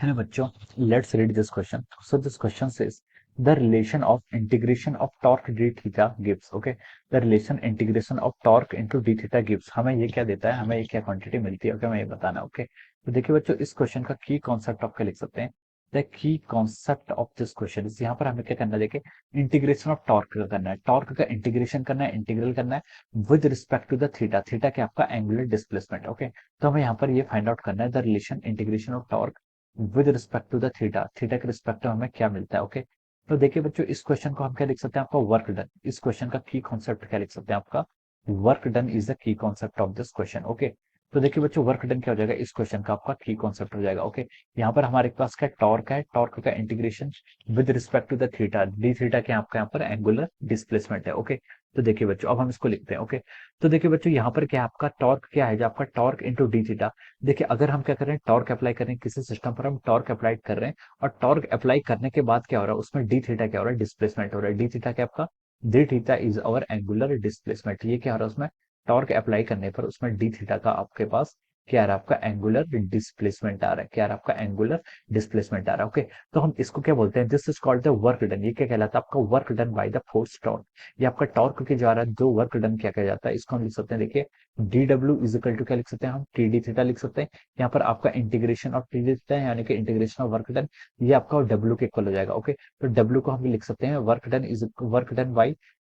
Hello बच्चों, let's read this question. So this question says the relation of integration of torque d theta gives. Okay, the relation integration of torque into d theta gives. हमें ये क्या देता है, हमें ये क्या quantity मिलती है, ओके हमें ये बताना है. ओके, तो देखिए बच्चों, इस क्वेश्चन का की कॉन्सेप्ट आप क्या लिख सकते हैं. The key concept of this question इस, यहाँ पर हमें क्या करना है, देखिए इंटीग्रेशन ऑफ टॉर्क का करना है, टॉर्क का इंटीग्रेशन करना है, इंटीग्रल करना है with respect to the theta. Theta क्या आपका एंगुलर डिस्प्लेसमेंट. ओके, तो हमें यहाँ पर ये फाइंड आउट करना है the relation integration of torque with respect to the theta. Theta के रिस्पेक्ट में हमें क्या मिलता है. ओके, तो देखिए बच्चों, इस क्वेश्चन को हम क्या लिख सकते हैं, आपका वर्क डन. इस क्वेश्चन का की कॉन्सेप्ट क्या लिख सकते हैं, आपका work done is the key concept of this question. Okay, तो देखिए बच्चों, वर्क डन क्या हो जाएगा, इस क्वेश्चन का आपका की कॉन्सेप्ट हो जाएगा. ओके, यहाँ पर हमारे पास क्या टॉर्क है, टॉर्क का integration with respect to the theta. D theta क्या आपका यहाँ पर एंगुलर डिस्प्लेसमेंट है. ओके, तो देखिए बच्चों, अब हम इसको लिखते हैं. ओके, तो देखिए बच्चों, यहाँ पर क्या है, आपका टॉर्क क्या है, जो आपका टॉर्क इंटू डी थीटा. देखिए अगर हम क्या कर रहे हैं, टॉर्क अप्लाई कर रहे हैं किसी सिस्टम पर, हम टॉर्क अप्लाई कर रहे हैं और टॉर्क अप्लाई करने के बाद क्या हो रहा है, उसमें डी थीटा क्या हो रहा है, डिस्प्लेसमेंट हो रहा है. डी थीटा क्या आपका, D theta is our angular displacement. ये क्या हो रहा है, उसमें टॉर्क अप्लाई करने पर उसमें डी थीटा का आपके पास क्या आ रहा है, आपका एंगुलर डिस्प्लेसमेंट आ रहा है. क्या आ रहा है, आपका एंगुलर डिस्प्लेसमेंट आ रहा है. ओके, तो हम इसको क्या बोलते हैं, this is called the work done. ये क्या कहलाता है, आपका work done by the force torque. ये आपका टॉर्क के द्वारा जो वर्क डन क्या कहा जाता है, इसको हम लिख सकते हैं. देखिए डी डब्ल्यू इज इक्वल टू क्या लिख सकते हैं, हम टी डी थीटा लिख सकते हैं. यहाँ पर आपका इंटीग्रेशन ऑफ टी देता है, यानी कि इंटीग्रेशन ऑफ वर्क डन, ये आपका डब्ल्यू के इक्वल हो जाएगा. ओके, तो डब्ल्यू को हम लिख सकते हैं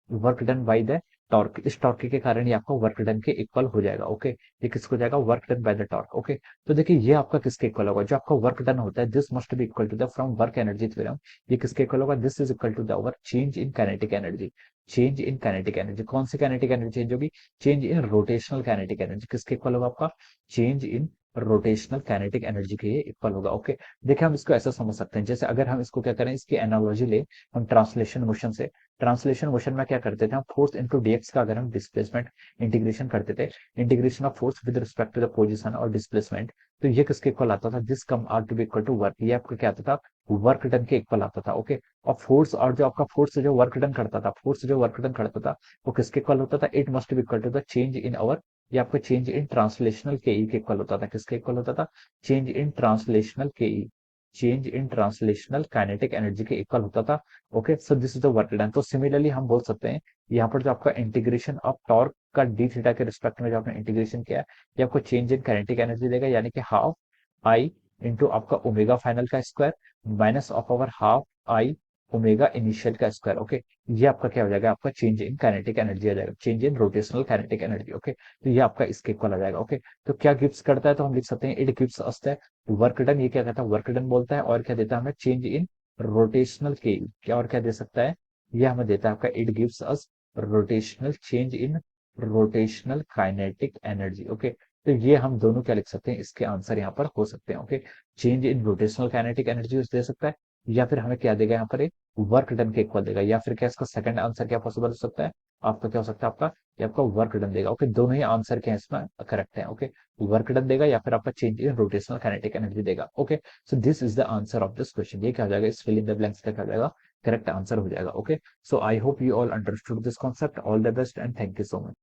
work done by the torque. इस टॉर्क के कारण ये आपका वर्क डन के इक्वल हो जाएगा. ओके, ये किसको जाएगा, work done by the torque. Okay, तो देखिए ये आपका किसके इक्वल होगा, जो आपका वर्क डन होता है, this must be equal to the from work energy theorem. ये किसके इक्वल होगा, this is equal to the over change in kinetic energy. Change in kinetic energy, कौन सी काइनेटिक एनर्जी चेंज होगी, change in rotational kinetic energy. किसके equal होगा, आपका change in rotational kinetic energy के ये इक्वल होगा. ओके, देखिए हम इसको ऐसा समझ सकते हैं, जैसे अगर हम इसको क्या करें, इसकी एनालॉजी ले हम ट्रांसलेशन मोशन से. ट्रांसलेशन मोशन में क्या करते थे हम, फोर्स इनटू डीएक्स का अगर हम डिस्प्लेसमेंट इंटीग्रेशन करते थे, integration of force with respect to the position और डिस्प्लेसमेंट, तो ये किसके इक्वल आता था, this come out to be equal to work. ये आपका क्या आता था, वर्क डन के इक्वल आता था. ओके, और फोर्स, और जो आपका फोर्स जो वर्क डन करता था, फोर्स जो वर्क डन करता था, वो किसके इक्वल होता था, it must be equal to the change in our, ये आपका चेंज इन ट्रांसलेशनल के ई के इक्वल होता था. किसके इक्वल होता था, change in translational K E, change in translational kinetic energy के इक्वल होता था. Okay, so this is the work done. तो सिमिलरली हम बोल सकते हैं, यहाँ पर जो आपका इंटीग्रेशन ऑफ टॉर्क का डी थीटा के रिस्पेक्ट में जो आपने इंटीग्रेशन किया है, ये आपको चेंज इन काइनेटिक एनर्जी देगा, यानी कि हाफ आई इंटू आपका ओमेगा फाइनल का square minus of over half I omega initial का स्क्वायर. ओके, ये आपका क्या हो जाएगा, आपका चेंज इन काइनेटिक एनर्जी आ जाएगा, change in rotational kinetic energy. Okay, तो ये आपका इसके इक्वल आ जाएगा. ओके, तो क्या गिव्स करता है, तो हम लिख सकते हैं it gives us the work done. ये क्या कहता है, वर्क डन बोलता है, और क्या देता है हमें, चेंज इन रोटेशनल के क्या, और क्या दे सकता है, ये हमें देता है आपका it gives us rotational change in rotational kinetic energy. Okay, तो ये हम दोनों क्या लिख सकते हैं, इसके आंसर यहाँ पर हो सकते हैं. Okay, change in rotational kinetic energy दे सकता है, या फिर हमें क्या देगा यहाँ पर, एक वर्क डन के इक्वल देगा, या फिर क्या इसका सेकंड आंसर क्या पॉसिबल हो सकता है, आपका क्या हो सकता है, आपका ये आपका वर्क डन देगा. ओके, दोनों ही आंसर क्या है इसमें करेक्ट है. ओके, वर्क डन देगा या फिर आपका change in rotational kinetic energy देगा. Okay, so this is the answer of this question. ये क्या हो जाएगा, इस फिल इन द ब्लैंक्स का क्या हो जाएगा, करेक्ट आंसर हो जाएगा. Okay, so I hope you all understood this concept. All the best and thank you so much.